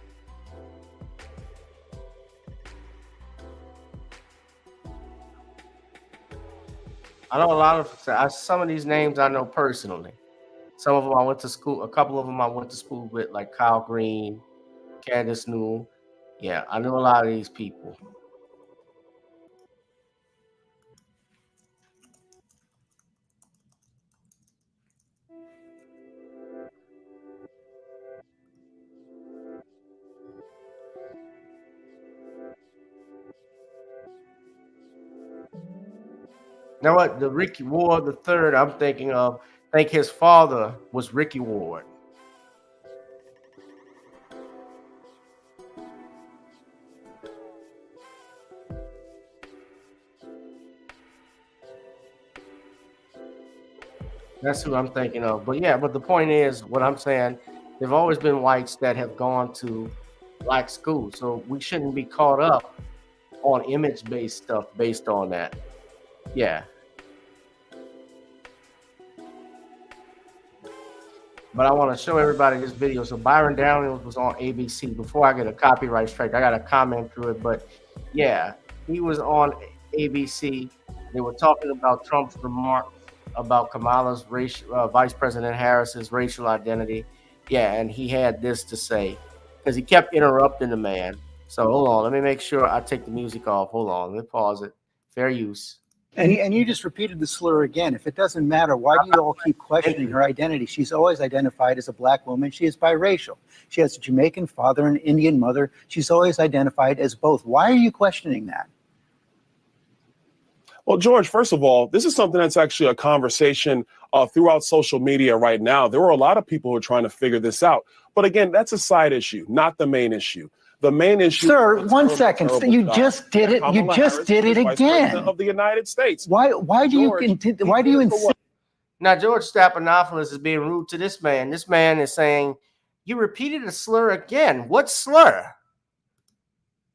I know a lot of some of these names I know personally. Some of them I went to school. A couple of them I went to school with, like Kyle Green, Candace Newell. Yeah, I know a lot of these people. You know what? The Ricky Ward the third I'm thinking of, I think his father was Ricky Ward. That's who I'm thinking of. But yeah, but the point is, what I'm saying, there've always been whites that have gone to black schools. So we shouldn't be caught up on image-based stuff based on that. Yeah. But I want to show everybody this video. So Byron Daniels was on ABC. Before I get a copyright strike, I got to comment through it. But yeah, he was on ABC. They were talking about Trump's remark about Kamala's Vice President Harris's racial identity. Yeah, and he had this to say because he kept interrupting the man. So hold on, let me make sure I take the music off. Hold on, let me pause it. Fair use. And you just repeated the slur again. If it doesn't matter, why do you all keep questioning her identity? She's always identified as a black woman. She is biracial. She has a Jamaican father and an Indian mother. She's always identified as both. Why are you questioning that? Well, George, first of all, this is something that's actually a conversation throughout social media right now. There were a lot of people who are trying to figure this out. But again, that's a side issue, not the main issue. The main issue, sir. One second, you just did it. You just did it again. Of the United States. Why do you insist? Now, George Stephanopoulos is being rude to this man. This man is saying, "You repeated a slur again. What slur?"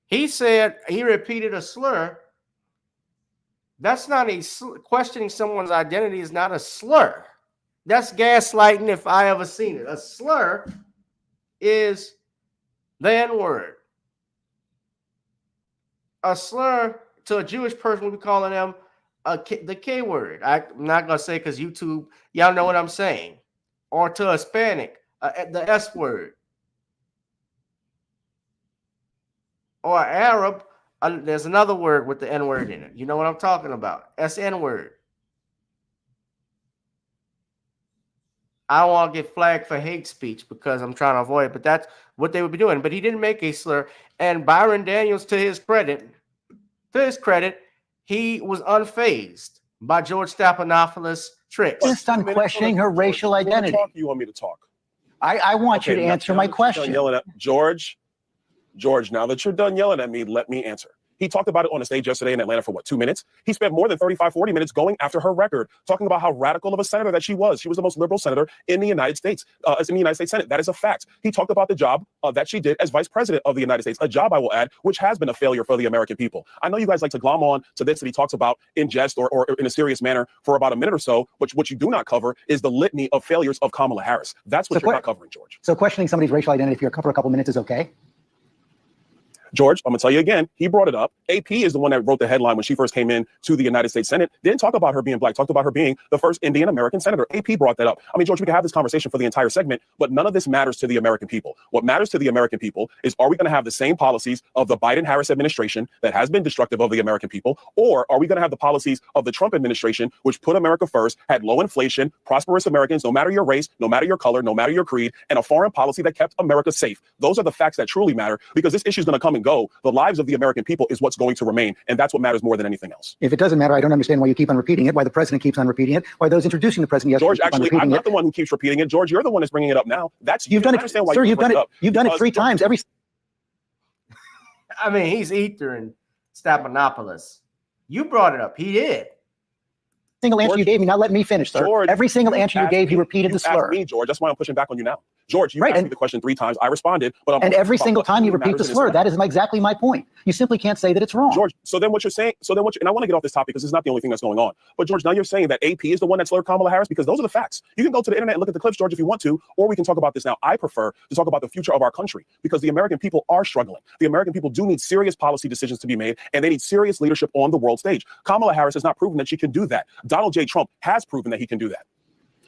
He said he repeated a slur. That's not a questioning someone's identity is not a slur. That's gaslighting if I ever seen it. A slur is the N-word. A slur to a Jewish person, we'll be calling them the K-word. I'm not going to say because YouTube, y'all know what I'm saying. Or to a Hispanic, the S-word. Or Arab, there's another word with the N-word in it. You know what I'm talking about. S-N-word. I don't want to get flagged for hate speech because I'm trying to avoid it, but that's what they would be doing. But he didn't make a slur. And Byron Daniels, to his credit, he was unfazed by George Stephanopoulos' tricks. Just on questioning her racial identity. You want me to talk? I want you to answer my question. Yelling at George, now that you're done yelling at me, let me answer. He talked about it on a stage yesterday in Atlanta for 2 minutes? He spent more than 35, 40 minutes going after her record, talking about how radical of a senator that she was. She was the most liberal senator in the United States, in the United States Senate. That is a fact. He talked about the job that she did as vice president of the United States, a job, I will add, which has been a failure for the American people. I know you guys like to glom on to this that he talks about in jest or in a serious manner for about a minute or so, but what you do not cover is the litany of failures of Kamala Harris. That's what you're not covering, George. So questioning somebody's racial identity for a couple minutes is okay? George, I'm going to tell you again, he brought it up. AP is the one that wrote the headline when she first came in to the United States Senate. Didn't talk about her being black, talked about her being the first Indian American senator. AP brought that up. I mean, George, we can have this conversation for the entire segment, but none of this matters to the American people. What matters to the American people is, are we going to have the same policies of the Biden-Harris administration that has been destructive of the American people, or are we going to have the policies of the Trump administration, which put America first, had low inflation, prosperous Americans, no matter your race, no matter your color, no matter your creed, and a foreign policy that kept America safe? Those are the facts that truly matter, because this issue is going to come and go. The lives of the American people is what's going to remain, and that's what matters more than anything else. If it doesn't matter, I don't understand why you keep on repeating it, why the president keeps on repeating it, why those introducing the president George, actually, I'm not the one who keeps repeating it. George, you're the one that's bringing it up now. That's you've done it, sir. You've done it. You've done it 3 times. I mean, he's Ether and Stephanopoulos. You brought it up. He did. single answer you gave me. Now let me finish, sir. George, Every single answer you gave, he repeated the you slur. asked me, George. That's why I'm pushing back on you now. George, you Right, asked me the question 3 times. I responded, but I'm and every single time you repeat the slur, that is exactly my point. You simply can't say that it's wrong. George, so then what you're saying, and I want to get off this topic because it's not the only thing that's going on. But George, now you're saying that AP is the one that slurred Kamala Harris because those are the facts. You can go to the internet and look at the clips, George, if you want to, or we can talk about this now. I prefer to talk about the future of our country because the American people are struggling. The American people do need serious policy decisions to be made, and they need serious leadership on the world stage. Kamala Harris has not proven that she can do that. Donald J. Trump has proven that he can do that.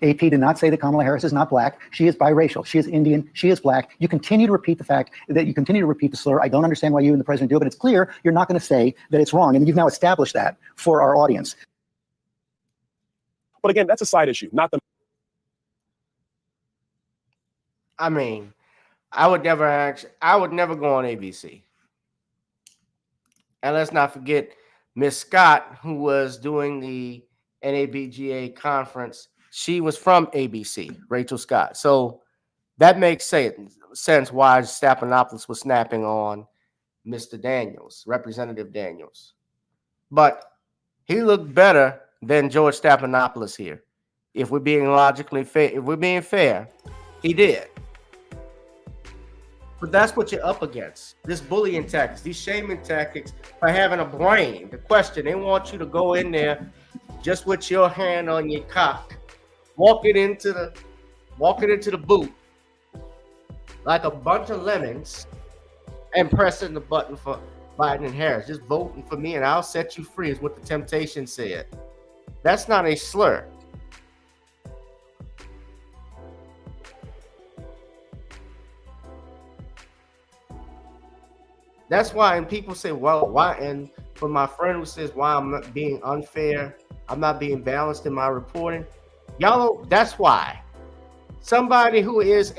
AP did not say that Kamala Harris is not black. She is biracial. She is Indian. She is black. You continue to repeat the fact that you continue to repeat the slur. I don't understand why you and the president do it, but it's clear you're not going to say that it's wrong. And you've now established that for our audience. But again, that's a side issue, not the. I mean, I would never go on ABC. And let's not forget Miss Scott, who was doing the NABGA conference. She was from ABC, Rachel Scott. So that makes sense why Stephanopoulos was snapping on Mr. Daniels, Representative Daniels. But he looked better than George Stephanopoulos here. If we're being logically fair, if we're being fair, he did. But that's what you're up against. This bullying tactics, these shaming tactics by having a brain. The question, they want you to go in there just with your hand on your cock. Walk it into the boot like a bunch of lemons and pressing the button for Biden and Harris. Just voting for me and I'll set you free is what the Temptation said. That's not a slur. That's why, and people say, well, why? And for my friend who says, why I'm not being unfair, I'm not being balanced in my reporting. Y'all, that's why. Somebody who is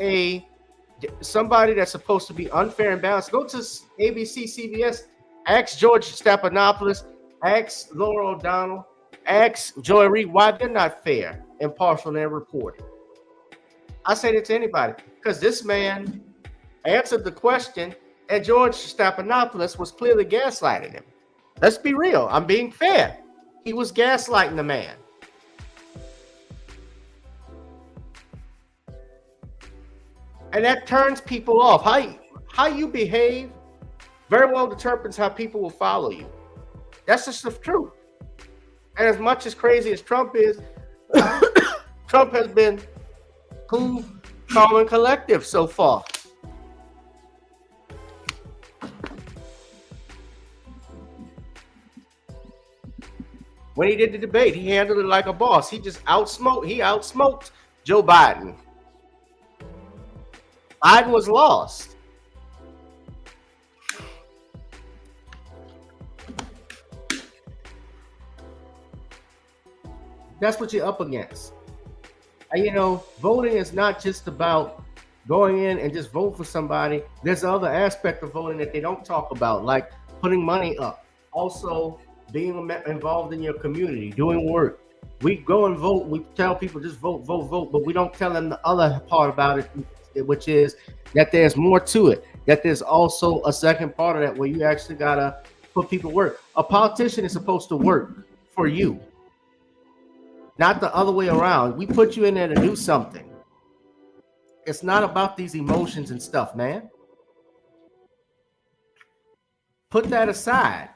somebody that's supposed to be unfair and balanced, go to ABC, CBS, ask George Stephanopoulos, ask Laura O'Donnell, ask Joy Reid why they're not fair, impartial in their reporting. I say that to anybody because this man answered the question and George Stephanopoulos was clearly gaslighting him. Let's be real. I'm being fair. He was gaslighting the man. And that turns people off. How you behave very well determines how people will follow you. That's just the truth. And as much as crazy as Trump is, Trump has been cool, calm, and collective so far. When he did the debate, he handled it like a boss. He just outsmoked Joe Biden. Biden was lost. That's what you're up against. And, voting is not just about going in and just vote for somebody. There's other aspect of voting that they don't talk about, like putting money up. Also, being involved in your community, doing work. We go and vote. We tell people just vote, but we don't tell them the other part about it, which is that there's more to it, that there's also a second part of that where you actually gotta put people to work. A politician is supposed to work for you, not the other way around. We put you in there to do something. It's not about these emotions and stuff, man. Put that aside.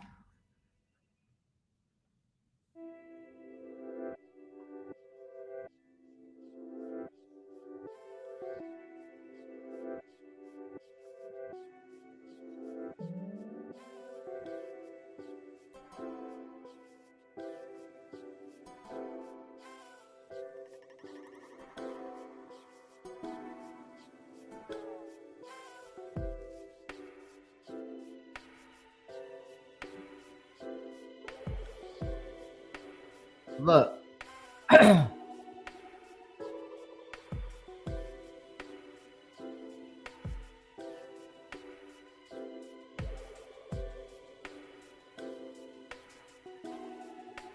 Look,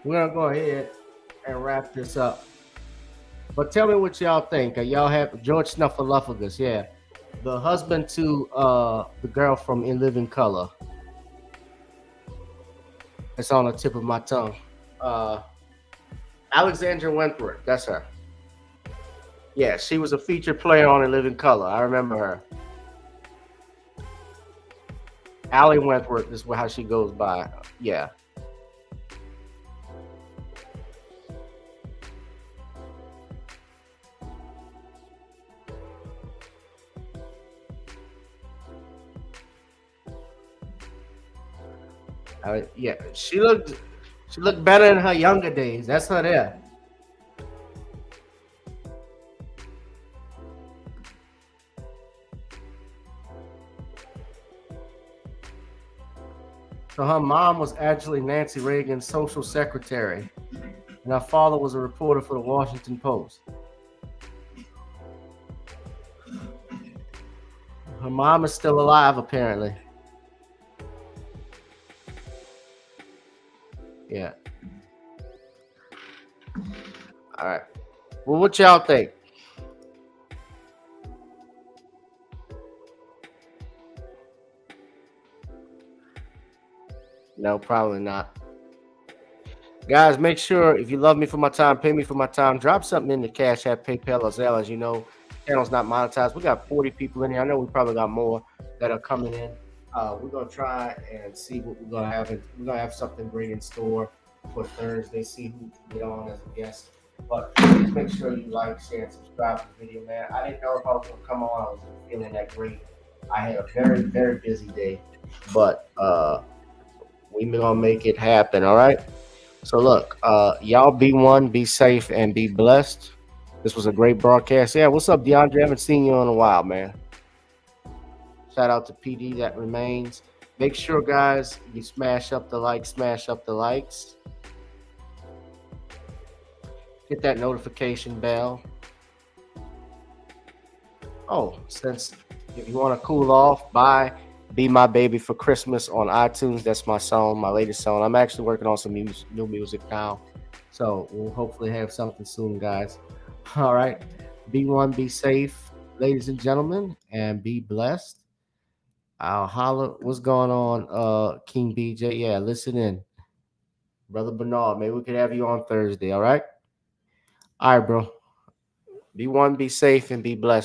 we're gonna go ahead and wrap this up. But tell me what y'all think. Y'all have George Snuffleupagus, yeah, the husband to the girl from In Living Color. It's on the tip of my tongue. Alexandra Wentworth. That's her. Yeah, she was a featured player on In Living Color. I remember her. Allie Wentworth is how she goes by. Yeah. Yeah, she looked better in her younger days. That's her there. So her mom was actually Nancy Reagan's social secretary, and her father was a reporter for the Washington Post. Her mom is still alive, apparently. Yeah. All right. Well, what y'all think? No, probably not. Guys, make sure if you love me for my time, pay me for my time, drop something in the Cash App, PayPal, or Zelle. As you know, channel's not monetized. We got 40 people in here. I know we probably got more that are coming in. We're gonna try and see what we're gonna have. We're gonna have something great in store for Thursday. See who can get on as a guest. But please make sure you like, share, and subscribe to the video, man. I didn't know if I was gonna come on. I was feeling that great. I had a very, very busy day, but we're gonna make it happen. All right. So look, y'all be one, be safe, and be blessed. This was a great broadcast. Yeah, what's up, DeAndre? I haven't seen you in a while, man. Shout out to PD that remains. Make sure, guys, you smash up the likes, smash up the likes. Hit that notification bell. Oh, since if you want to cool off, Be My Baby for Christmas on iTunes. That's my song, my latest song. I'm actually working on some new music now. So we'll hopefully have something soon, guys. All right. Be one, be safe, ladies and gentlemen, and be blessed. I'll holler. What's going on, King BJ? Yeah, listen in. Brother Bernard, maybe we could have you on Thursday, all right? All right, bro. Be one, be safe, and be blessed.